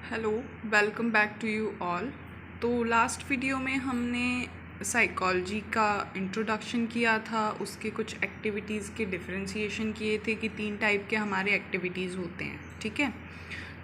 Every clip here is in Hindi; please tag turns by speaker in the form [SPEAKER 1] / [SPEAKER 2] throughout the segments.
[SPEAKER 1] Hello, welcome back to you all. तो लास्ट वीडियो में हमने साइकोलॉजी का इंट्रोडक्शन किया था, उसके कुछ एक्टिविटीज़ के डिफरेंशिएशन किए थे कि 3 टाइप के हमारे एक्टिविटीज़ होते हैं, ठीक है।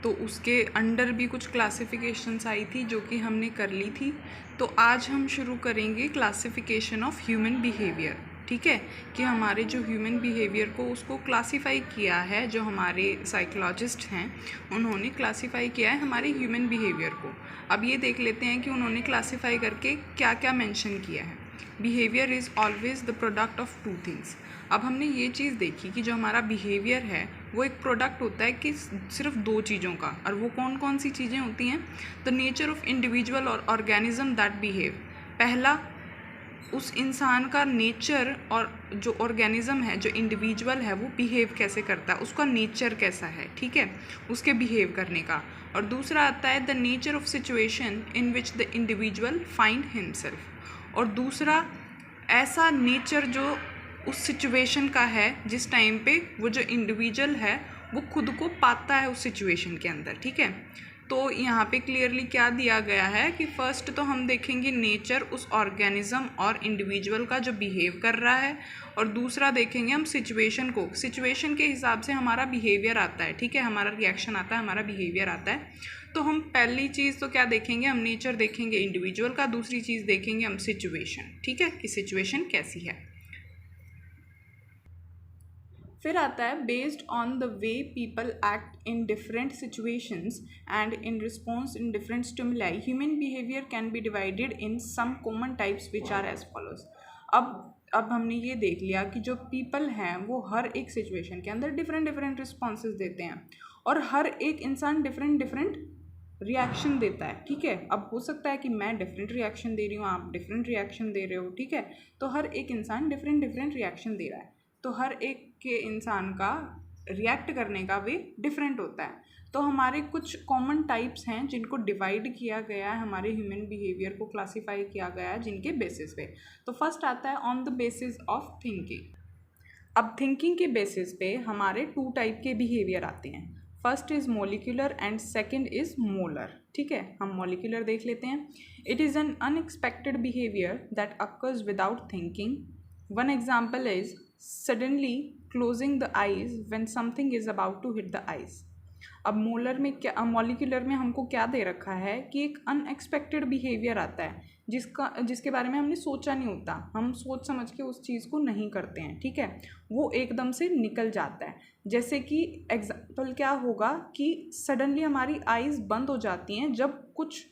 [SPEAKER 1] तो उसके अंडर भी कुछ क्लासिफिकेशंस आई थी जो कि हमने कर ली थी। तो आज हम शुरू करेंगे क्लासिफिकेशन ऑफ ह्यूमन बिहेवियर, ठीक है, कि हमारे जो ह्यूमन बिहेवियर को उसको क्लासीफाई किया है, जो हमारे साइकोलॉजिस्ट हैं उन्होंने क्लासीफाई किया है हमारे ह्यूमन बिहेवियर को। अब ये देख लेते हैं कि उन्होंने क्लासीफाई करके क्या क्या मेंशन किया है। Behaviour is always the product of 2 things. अब हमने ये चीज़ देखी कि जो हमारा बिहेवियर है वो एक प्रोडक्ट होता है कि सिर्फ 2 चीज़ों का, और वो कौन कौन सी चीज़ें होती हैं। द नेचर ऑफ इंडिविजुअल और ऑर्गेनिज्म दैट बिहेव। पहला, उस इंसान का नेचर, और जो ऑर्गेनिज्म है, जो इंडिविजुअल है, वो बिहेव कैसे करता है, उसका नेचर कैसा है, ठीक है, उसके बिहेव करने का। और दूसरा आता है the nature of situation in which the individual find himself. और दूसरा ऐसा नेचर जो उस सिचुएशन का है जिस टाइम पे वो जो इंडिविजुअल है वो खुद को पाता है उस सिचुएशन के अंदर, ठीक है। तो यहाँ पे क्लियरली क्या दिया गया है कि फर्स्ट तो हम देखेंगे नेचर उस ऑर्गेनिज्म और इंडिविजुअल का जो बिहेव कर रहा है, और दूसरा देखेंगे हम सिचुएशन को। सिचुएशन के हिसाब से हमारा बिहेवियर आता है, ठीक है, हमारा रिएक्शन आता है, हमारा बिहेवियर आता है। तो हम पहली चीज़ तो क्या देखेंगे, हम नेचर देखेंगे इंडिविजुअल का, दूसरी चीज़ देखेंगे हम सिचुएशन, ठीक है, कि सिचुएशन कैसी है। फिर आता है based on the way people act in different situations and in response in different stimuli, human behaviour can be divided in some common types which are as follows. अब हमने ये देख लिया कि जो पीपल हैं वो हर एक सिचुएशन के अंदर डिफरेंट डिफरेंट रिस्पॉन्सेज देते हैं, और हर एक इंसान डिफरेंट डिफरेंट रिएक्शन देता है, ठीक है। अब हो सकता है कि मैं डिफरेंट रिएक्शन दे रही हूँ, आप डिफरेंट रिएक्शन दे रहे हो, ठीक है। तो हर एक इंसान डिफरेंट डिफरेंट रिएक्शन दे रहा है, तो हर एक के इंसान का रिएक्ट करने का वे डिफरेंट होता है। तो हमारे कुछ कॉमन टाइप्स हैं जिनको डिवाइड किया गया है, हमारे ह्यूमन बिहेवियर को क्लासीफाई किया गया है जिनके बेसिस पे। तो फर्स्ट आता है on the basis of thinking. अब थिंकिंग के बेसिस पे हमारे 2 टाइप के बिहेवियर आते हैं। First is molecular and second is molar, ठीक है। हम मोलिकुलर देख लेते हैं। It is an unexpected behaviour that occurs without thinking. One example is suddenly closing the eyes when something is about to hit the eyes. अब मोलर में क्या, मॉलिक्यूलर में हमको क्या दे रखा है कि एक अनएक्सपेक्टेड बिहेवियर आता है जिसके बारे में हमने सोचा नहीं होता, हम सोच समझ के उस चीज़ को नहीं करते हैं, ठीक है, वो एकदम से निकल जाता है। जैसे कि एग्जाम्पल क्या होगा कि सडनली हमारी आइज़ बंद हो जाती हैं जब कुछ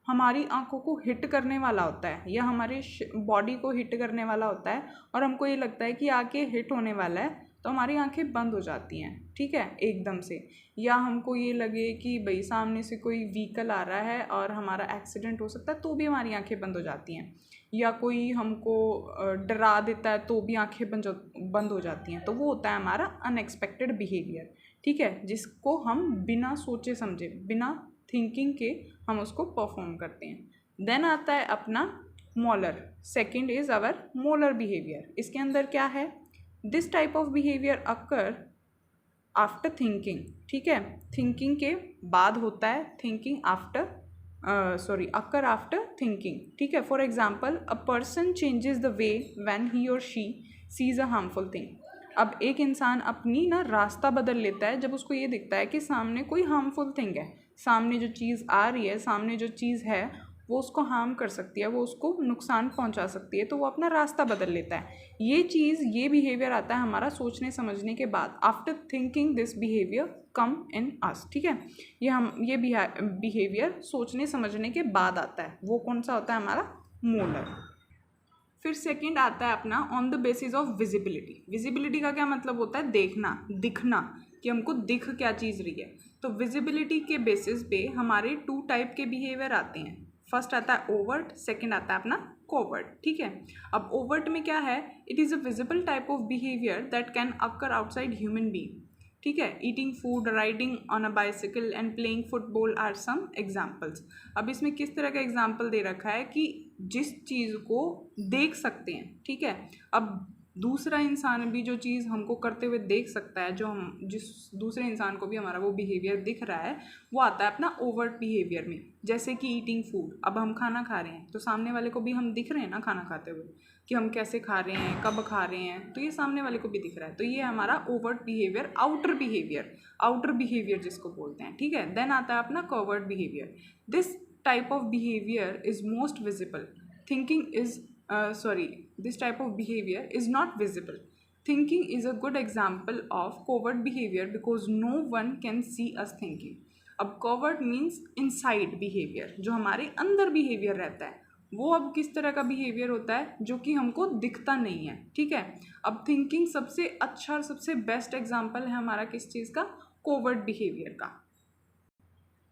[SPEAKER 1] हमारी आंखों को हिट करने वाला होता है या हमारे बॉडी को हिट करने वाला होता है, और हमको ये लगता है कि आके हिट होने वाला है, तो हमारी आंखें बंद हो जाती हैं, ठीक है, एकदम से। या हमको ये लगे कि भाई सामने से कोई व्हीकल आ रहा है और हमारा एक्सीडेंट हो सकता है, तो भी हमारी आंखें बंद हो जाती हैं। या कोई हमको डरा देता है तो भी आंखें बंद हो जाती हैं। तो वो होता है हमारा अनएक्सपेक्टेड बिहेवियर, ठीक है, जिसको हम बिना सोचे समझे, बिना थिंकिंग के हम उसको परफॉर्म करते हैं। देन आता है अपना molar. Second is our molar behaviour. इसके अंदर क्या है, this type of behaviour occur after thinking, ठीक है, थिंकिंग के बाद होता है, thinking after occur after thinking, ठीक है। For example a person changes the way when he और she sees a harmful thing. अब एक इंसान अपनी ना रास्ता बदल लेता है जब उसको ये दिखता है कि सामने कोई हार्मफुल थिंग है, सामने जो चीज़ आ रही है, सामने जो चीज़ है वो उसको हार्म कर सकती है, वो उसको नुकसान पहुंचा सकती है, तो वो अपना रास्ता बदल लेता है। ये बिहेवियर आता है हमारा सोचने समझने के बाद। आफ्टर थिंकिंग दिस बिहेवियर कम इन अस, ठीक है। ये बिहेवियर सोचने समझने के बाद आता है। वो कौन सा होता है, हमारा मोलर। फिर सेकंड आता है अपना on the basis of visibility. Visibility का क्या मतलब होता है, देखना, दिखना, कि हमको दिख क्या चीज़ रही है। तो विजिबिलिटी के बेसिस पे हमारे 2 टाइप के बिहेवियर आते हैं। फर्स्ट आता है ओवर्ट, सेकंड आता है अपना कोवर्ट, ठीक है। अब ओवर्ट में क्या है, it is a visible type of behaviour that can occur outside human being, ठीक है। Eating food, riding on a bicycle and playing football are some examples. अब इसमें किस तरह का एग्जाम्पल दे रखा है कि जिस चीज़ को देख सकते हैं, ठीक है। अब दूसरा इंसान भी जो चीज़ हमको करते हुए देख सकता है, जो हम जिस दूसरे इंसान को भी हमारा वो बिहेवियर दिख रहा है, वो आता है अपना ओवर्ट बिहेवियर में। जैसे कि ईटिंग फूड, अब हम खाना खा रहे हैं तो सामने वाले को भी हम दिख रहे हैं ना खाना खाते हुए कि हम कैसे खा रहे हैं, कब खा रहे हैं, तो ये सामने वाले को भी दिख रहा है, तो ये हमारा ओवर्ट बिहेवियर, आउटर बिहेवियर जिसको बोलते हैं, ठीक है। देन आता है अपना covert behaviour. This type of behaviour is most visible, thinking is this type of behavior is not visible. Thinking is a good example of covert behavior because no one can see us thinking. अब covert means inside behavior, जो हमारे अंदर behavior रहता है, वो अब किस तरह का behavior होता है जो कि हमको दिखता नहीं है, ठीक है। अब thinking सबसे अच्छा और सबसे बेस्ट एग्जाम्पल है हमारा किस चीज़ का, covert behavior का।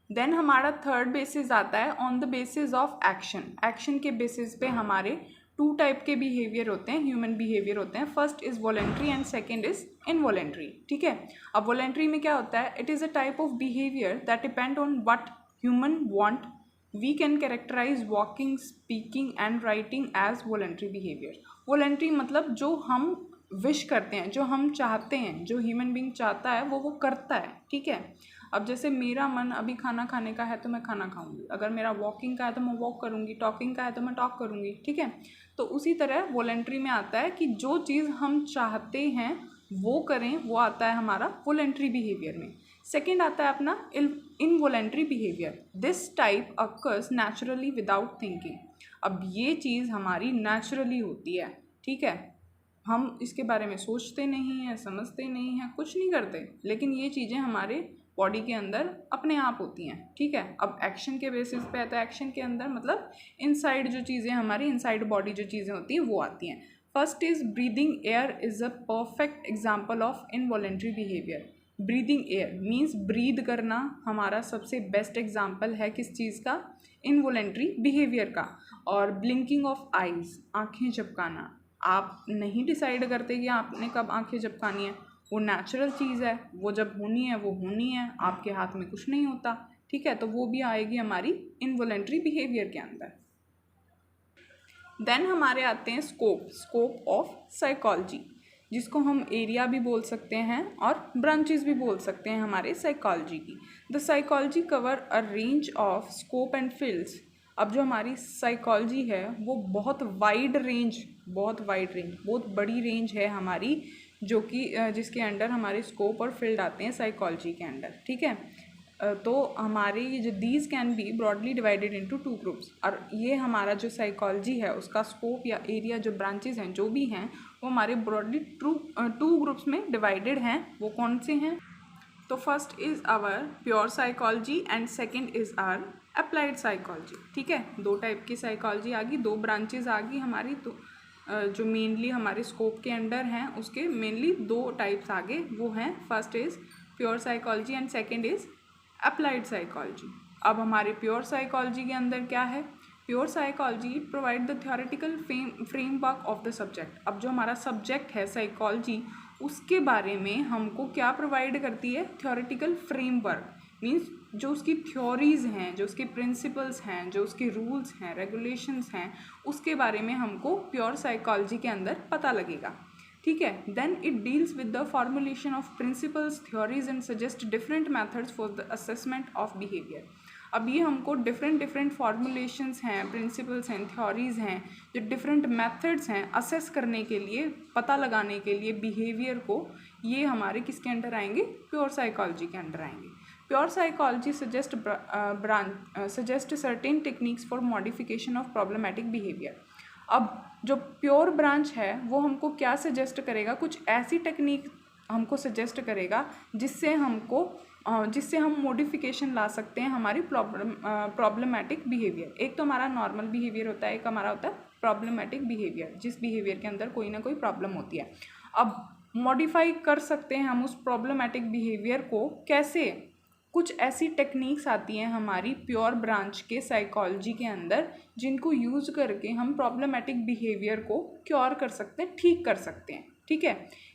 [SPEAKER 1] देन हमारा थर्ड बेसिस आता है on the basis of action. Action के बेसिस पे हमारे टू टाइप के बिहेवियर होते हैं, ह्यूमन बिहेवियर होते हैं। First is voluntary and second is involuntary, ठीक है। अब वॉलेंट्री में क्या होता है, it is a type of behaviour that depend on what human want. We can characterise walking, speaking and writing as voluntary behaviour. Voluntary मतलब जो हम विश करते हैं, जो हम चाहते हैं, जो ह्यूमन बीइंग चाहता है वो करता है, ठीक है। अब जैसे मेरा मन अभी खाना खाने का है तो मैं खाना खाऊंगी, अगर मेरा वॉकिंग का है तो मैं वॉक करूंगी, टॉकिंग का है तो मैं टॉक करूंगी, ठीक है। तो उसी तरह वॉलेंट्री में आता है कि जो चीज़ हम चाहते हैं वो करें, वो आता है हमारा वॉलेंट्री बिहेवियर में। सेकेंड आता है अपना involuntary behaviour. This type occurs naturally without thinking. अब ये चीज़ हमारी नेचुरली होती है, ठीक है, हम इसके बारे में सोचते नहीं हैं, समझते नहीं हैं, कुछ नहीं करते, लेकिन ये चीज़ें हमारे बॉडी के अंदर अपने आप होती हैं, ठीक है। अब एक्शन के बेसिस पे आता है, एक्शन के अंदर मतलब इनसाइड जो चीज़ें हमारी इनसाइड बॉडी जो चीज़ें होती हैं वो आती हैं। First is breathing air is a perfect example of involuntary behaviour. Breathing air means breathe करना हमारा सबसे बेस्ट एग्जाम्पल है किस चीज़ का, इनवॉलेंट्री बिहेवियर का। और ब्लिंकिंग ऑफ आइज, आँखें झपकाना, आप नहीं डिसाइड करते कि आपने कब आंखें झपकानी है, वो नेचुरल चीज़ है, वो जब होनी है वो होनी है, आपके हाथ में कुछ नहीं होता, ठीक है। तो वो भी आएगी हमारी इनवॉलेंट्री बिहेवियर के अंदर। देन हमारे आते हैं स्कोप ऑफ साइकोलॉजी, जिसको हम एरिया भी बोल सकते हैं और ब्रांचेस भी बोल सकते हैं हमारे साइकोलॉजी की। The psychology cover a range of scope and fields. अब जो हमारी साइकोलॉजी है वो बहुत बड़ी रेंज है हमारी, जो कि जिसके अंडर हमारे स्कोप और फील्ड आते हैं साइकोलॉजी के अंडर, ठीक है। तो हमारी जो these can be broadly divided into two groups. और ये हमारा जो साइकोलॉजी है उसका स्कोप या एरिया, जो ब्रांचेस हैं जो भी हैं, वो हमारे ब्रॉडली टू ग्रुप्स में डिवाइडेड हैं। वो कौन से हैं, तो first is our pure psychology and second is our applied psychology, ठीक है। दो टाइप की साइकोलॉजी आ गई, दो ब्रांचेस आ गई हमारी। तो जो मेनली हमारे स्कोप के अंडर हैं उसके मेनली दो टाइप्स आगे, वो हैं first is pure psychology and second is applied psychology. अब हमारे प्योर साइकोलॉजी के अंदर क्या है, pure psychology provide the theoretical framework of the subject. अब जो हमारा सब्जेक्ट है साइकोलॉजी, उसके बारे में हमको क्या प्रोवाइड करती है, थ्योरेटिकल फ्रेमवर्क। मीन्स जो उसकी थ्योरीज़ हैं, जो उसके प्रिंसिपल्स हैं, जो उसके रूल्स हैं, रेगुलेशंस हैं, उसके बारे में हमको प्योर साइकोलॉजी के अंदर पता लगेगा, ठीक है। Then it deals with the formulation of principles, theories and suggest different methods for the assessment of behaviour. अब ये हमको डिफरेंट फॉर्मुलेशंस हैं, प्रिंसिपल्स हैं, थ्योरीज़ हैं, जो डिफरेंट मेथड्स हैं असेस करने के लिए, पता लगाने के लिए बिहेवियर को, ये हमारे किसके अंडर आएंगे, प्योर साइकोलॉजी के अंडर आएंगे। Pure psychology suggest certain techniques for modification of problematic behaviour. अब जो प्योर ब्रांच है वो हमको क्या सजेस्ट करेगा, कुछ ऐसी टेक्निक हमको सजेस्ट करेगा जिससे हम मॉडिफिकेशन ला सकते हैं हमारी प्रॉब्लमेटिक बिहेवियर। एक तो हमारा नॉर्मल बिहेवियर होता है, एक हमारा होता है प्रॉब्लमेटिक बिहेवियर, जिस बिहेवियर के अंदर कोई ना कोई प्रॉब्लम होती है। अब मॉडिफाई कर सकते हैं हम उस प्रॉब्लमेटिक बिहेवियर को कैसे, कुछ ऐसी टेक्निक्स आती हैं हमारी प्योर ब्रांच के साइकोलॉजी के अंदर, जिनको यूज़ करके हम प्रॉब्लमेटिक बिहेवियर को क्योर कर सकते हैं, ठीक कर सकते हैं, ठीक है।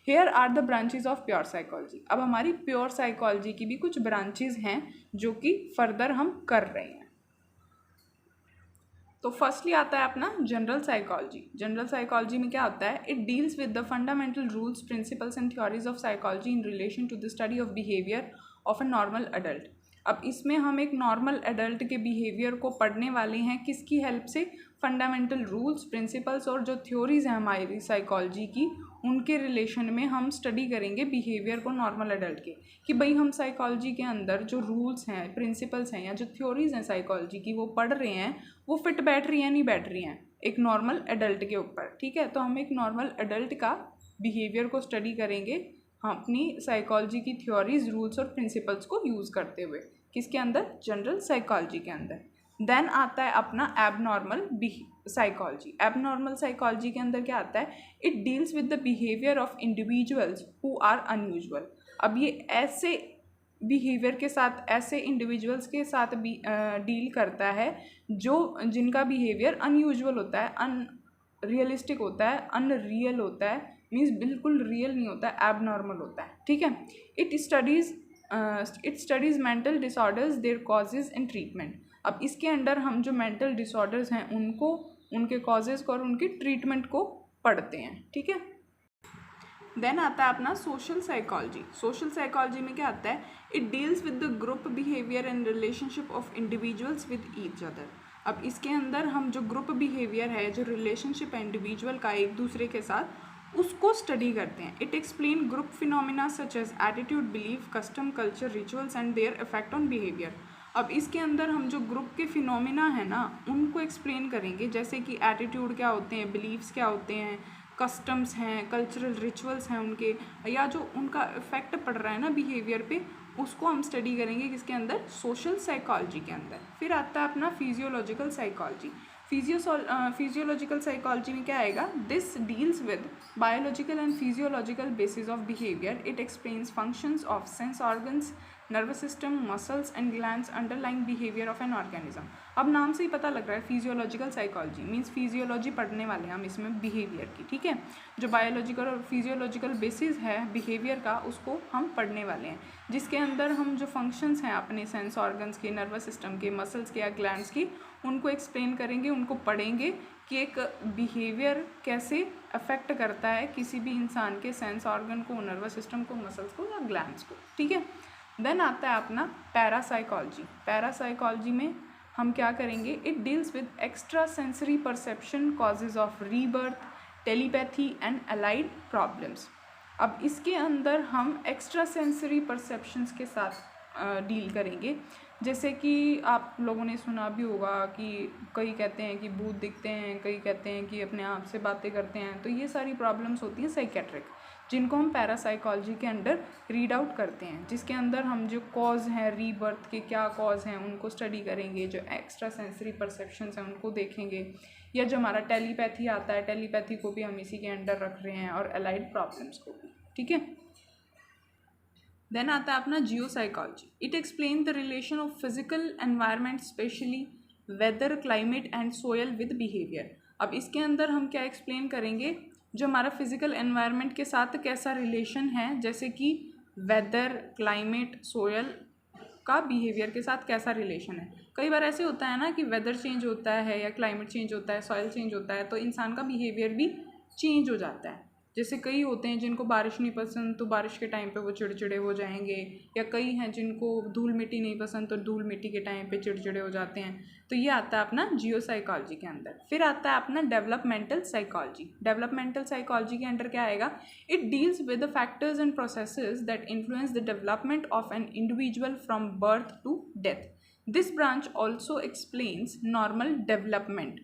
[SPEAKER 1] Here are the branches of pure psychology. अब हमारी प्योर साइकोलॉजी की भी कुछ ब्रांचेज हैं जो कि फर्दर हम कर रहे हैं। तो फर्स्टली आता है अपना जनरल साइकोलॉजी। जनरल साइकोलॉजी में क्या होता है, it deals with the fundamental rules, principles and theories of psychology in relation to the study of behaviour of a normal adult. अब इसमें हम एक नॉर्मल एडल्ट के बिहेवियर को पढ़ने वाले हैं, किसकी हेल्प से, फंडामेंटल रूल्स, प्रिंसिपल्स और जो थ्योरीज हैं हमारी साइकोलॉजी की, उनके रिलेशन में हम स्टडी करेंगे बिहेवियर को नॉर्मल एडल्ट के, कि भाई हम साइकोलॉजी के अंदर जो रूल्स हैं, प्रिंसिपल्स हैं या जो थ्योरीज हैं साइकोलॉजी की वो पढ़ रहे हैं, वो फिट बैठ रही हैं नहीं बैठ रही हैं एक नॉर्मल एडल्ट के ऊपर। ठीक है, तो हम एक नॉर्मल एडल्ट का बिहेवियर को स्टडी करेंगे हम अपनी साइकोलॉजी की थ्योरीज, रूल्स और प्रिंसिपल्स को यूज़ करते हुए, किसके अंदर, जनरल साइकोलॉजी के अंदर। देन आता है अपना एबनॉर्मल साइकोलॉजी। एबनॉर्मल साइकोलॉजी के अंदर क्या आता है, it deals with the behaviour of individuals who are unusual. अब ये ऐसे बिहेवियर के साथ, ऐसे इंडिविजुअल्स के साथ भी डील करता है जो जिनका बिहेवियर अनयूजुअल होता है, अनरियलिस्टिक होता है, अनरियल होता है, मीन्स बिल्कुल रियल नहीं होता है, एबनॉर्मल होता है। ठीक है, it studies mental disorders, their causes and treatment. अब इसके अंडर हम जो मेंटल डिसऑर्डर्स हैं उनको, उनके कॉजेज़ को और उनकी ट्रीटमेंट को पढ़ते हैं। ठीक है, देन आता है अपना सोशल साइकोलॉजी। सोशल साइकोलॉजी में क्या आता है, it deals with the group behaviour and relationship of individuals with each other. अब इसके अंदर हम जो ग्रुप बिहेवियर है, जो रिलेशनशिप है इंडिविजुअल का एक दूसरे के साथ, उसको स्टडी करते हैं। It explain group phenomena such as attitude, belief, custom, culture, rituals and their effect on behaviour. अब इसके अंदर हम जो ग्रुप के फिनोमिना है ना, उनको एक्सप्लेन करेंगे, जैसे कि एटीट्यूड क्या होते हैं, बिलीव्स क्या होते हैं, कस्टम्स हैं, कल्चरल रिचुअल्स हैं उनके, या जो उनका इफेक्ट पड़ रहा है ना बिहेवियर पे, उसको हम स्टडी करेंगे किसके अंदर, सोशल साइकोलॉजी के अंदर। फिर आता है अपना फिजियोलॉजिकल साइकोलॉजी। फिजियोलॉजिकल साइकोलॉजी में क्या आएगा, this deals with biological and physiological basis of behaviour. It explains functions of sense organs, nervous system, muscles and glands, underlying behaviour of an organism. अब नाम से ही पता लग रहा है फिजियोलॉजिकल साइकोलॉजी मीन्स फिजियोलॉजी पढ़ने वाले हैं हम इसमें बिहेवियर की। ठीक है, जो बायोलॉजिकल और फिजियोलॉजिकल बेसिस है बिहेवियर का, उसको हम पढ़ने वाले हैं, जिसके अंदर हम जो फंक्शंस हैं अपने सेंस ऑर्गन्स के, नर्वस सिस्टम के, मसल्स के या ग्लैंड्स की, उनको एक्सप्लेन करेंगे, उनको पढ़ेंगे कि एक बिहेवियर कैसे अफेक्ट करता है किसी भी इंसान के सेंस ऑर्गन को, नर्वस सिस्टम को, मसल्स को या ग्लैंड्स को। ठीक है, देन आता है अपना पैरासाइकोलॉजी। पैरासाइकोलॉजी में हम क्या करेंगे, it deals with extra sensory perception, causes of rebirth, telepathy and allied problems. अब इसके अंदर हम एक्स्ट्रा सेंसरी परसेप्शंस के साथ डील करेंगे, जैसे कि आप लोगों ने सुना भी होगा कि कई कहते हैं कि भूत दिखते हैं, कई कहते हैं कि अपने आप से बातें करते हैं, तो ये सारी प्रॉब्लम्स होती हैं साइकेट्रिक, जिनको हम पैरासाइकोलॉजी के अंडर रीड आउट करते हैं, जिसके अंदर हम जो कॉज हैं, रीबर्थ के क्या कॉज हैं उनको स्टडी करेंगे, जो एक्स्ट्रा सेंसरी परसेप्शंस हैं उनको देखेंगे, या जो हमारा टेलीपैथी आता है, टेलीपैथी को भी हम इसी के अंडर रख रहे हैं, और अलाइड प्रॉब्लम्स को भी। ठीक है, देन आता है अपना geopsychology. It explain the relation of physical environment, specially weather, climate and soil with behaviour. अब इसके अंदर हम क्या एक्सप्लेन करेंगे, जो हमारा फिजिकल एनवायरनमेंट के साथ कैसा रिलेशन है, जैसे कि वेदर, क्लाइमेट, सोयल का बिहेवियर के साथ कैसा रिलेशन है। कई बार ऐसे होता है ना कि वेदर चेंज होता है या क्लाइमेट चेंज होता है, सॉइल चेंज होता है, तो इंसान का बिहेवियर भी चेंज हो जाता है। जैसे कई होते हैं जिनको बारिश नहीं पसंद, तो बारिश के टाइम पे वो चिड़चिड़े हो जाएंगे, या कई हैं जिनको धूल मिट्टी नहीं पसंद, तो धूल मिट्टी के टाइम पे चिड़चिड़े हो जाते हैं। तो ये आता है अपना जियो साइकोलॉजी के अंदर। फिर आता है अपना डेवलपमेंटल साइकोलॉजी। डेवलपमेंटल साइकोलॉजी के अंदर क्या आएगा, it deals with the factors and processes that influence the development of an individual from birth to death. This branch also explains normal development.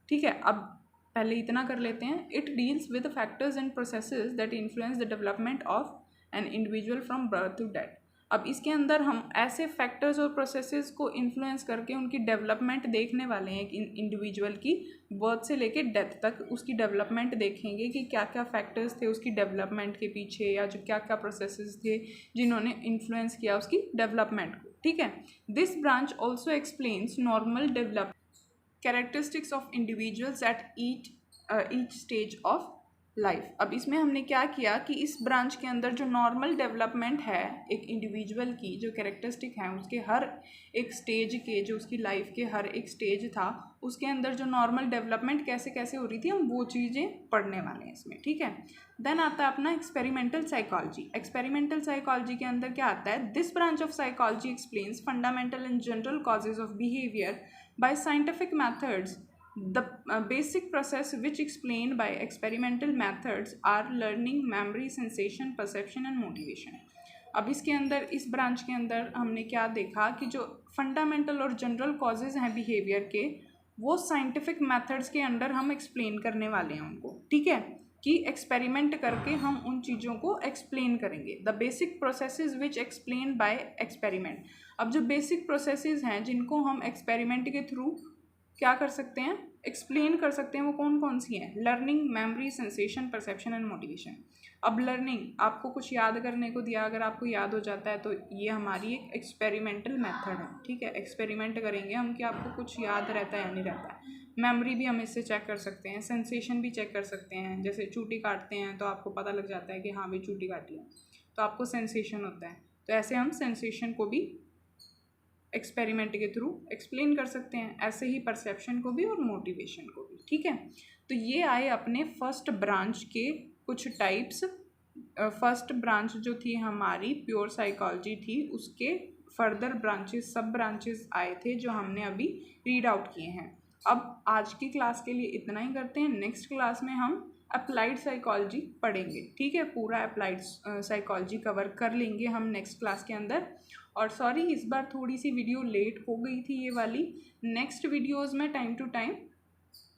[SPEAKER 1] ठीक है, अब पहले इतना कर लेते हैं। It deals with factors and processes that influence the development of an individual from birth to death. अब इसके अंदर हम ऐसे फैक्टर्स और प्रोसेसेस को इन्फ्लुएंस करके उनकी डेवलपमेंट देखने वाले हैं, इंडिविजुअल की बर्थ से लेके डेथ तक उसकी डेवलपमेंट देखेंगे कि क्या क्या फैक्टर्स थे उसकी डेवलपमेंट के पीछे, या जो क्या क्या प्रोसेसेस थे जिन्होंने इन्फ्लुएंस किया उसकी डेवलपमेंट को। ठीक है, this branch also explains normal develop characteristics of individuals at each stage of life. अब इसमें हमने क्या किया कि इस ब्रांच के अंदर जो नॉर्मल डेवलपमेंट है एक इंडिविजुअल की, जो कैरेक्टरिस्टिक हैं उसके हर एक स्टेज के, जो उसकी लाइफ के हर एक स्टेज था उसके अंदर जो नॉर्मल डेवलपमेंट कैसे कैसे हो रही थी, हम वो चीज़ें पढ़ने वाले हैं इसमें, ठीक है। देन आता है अपना एक्सपेरिमेंटल साइकोलॉजी। एक्सपेरिमेंटल साइकोलॉजी के अंदर क्या आता है, this branch of psychology explains fundamental and general causes of behaviour bye scientific methods. The basic process which explained by experimental methods are learning, memory, sensation, perception and motivation. अब इसके अंदर, इस ब्रांच के अंदर हमने क्या देखा कि जो फंडामेंटल और जनरल कॉजेज हैं बिहेवियर के, वो साइंटिफिक मेथड्स के अंडर हम एक्सप्लेन करने वाले हैं उनको, ठीक है, कि एक्सपेरिमेंट करके हम उन चीज़ों को एक्सप्लेन करेंगे। The basic processes which explain by experiment. अब जो बेसिक प्रोसेसेस हैं जिनको हम एक्सपेरिमेंट के थ्रू क्या कर सकते हैं, एक्सप्लेन कर सकते हैं, वो कौन कौन सी हैं, learning, memory, sensation, perception and motivation. अब लर्निंग, आपको कुछ याद करने को दिया, अगर आपको याद हो जाता है तो ये हमारी एक एक्सपेरिमेंटल मेथड है, ठीक है। एक्सपेरिमेंट करेंगे हम कि आपको कुछ याद रहता है या नहीं रहता है। मेमोरी भी हम इससे चेक कर सकते हैं, सेंसेशन भी चेक कर सकते हैं, जैसे चूटी काटते हैं तो आपको पता लग जाता है कि हाँ भाई चूटी काटी है, तो आपको सेंसेशन होता है, तो ऐसे हम सेंसेशन को भी एक्सपेरिमेंट के थ्रू एक्सप्लेन कर सकते हैं, ऐसे ही परसेप्शन को भी और मोटिवेशन को भी, ठीक है। तो ये आए अपने फर्स्ट ब्रांच के कुछ टाइप्स। फर्स्ट ब्रांच जो थी हमारी प्योर साइकोलॉजी थी, उसके फर्दर ब्रांचेस, सब ब्रांचेस आए थे जो हमने अभी रीड आउट किए हैं। अब आज की क्लास के लिए इतना ही करते हैं। नेक्स्ट क्लास में हम अप्लाइड साइकोलॉजी पढ़ेंगे, ठीक है, पूरा अप्लाइड साइकोलॉजी कवर कर लेंगे हम नेक्स्ट क्लास के अंदर। और सॉरी, इस बार थोड़ी सी वीडियो लेट हो गई थी ये वाली, नेक्स्ट वीडियोज़ में टाइम टू टाइम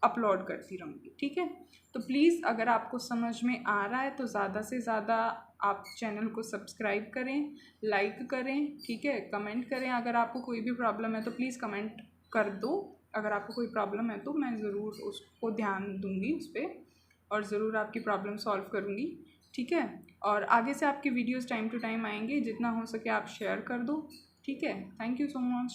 [SPEAKER 1] अपलोड करती रहूँगी, ठीक है। तो प्लीज़ अगर आपको समझ में आ रहा है तो ज़्यादा से ज़्यादा आप चैनल को सब्सक्राइब करें, लाइक करें, ठीक है, कमेंट करें। अगर आपको कोई भी प्रॉब्लम है तो प्लीज़ कमेंट कर दो। अगर आपको कोई प्रॉब्लम है तो मैं ज़रूर उसको ध्यान दूँगी उस पर, और ज़रूर आपकी प्रॉब्लम सॉल्व करूँगी, ठीक है। और आगे से आपके वीडियोस टाइम टू टाइम आएंगे, जितना हो सके आप शेयर कर दो, ठीक है। Thank you so much.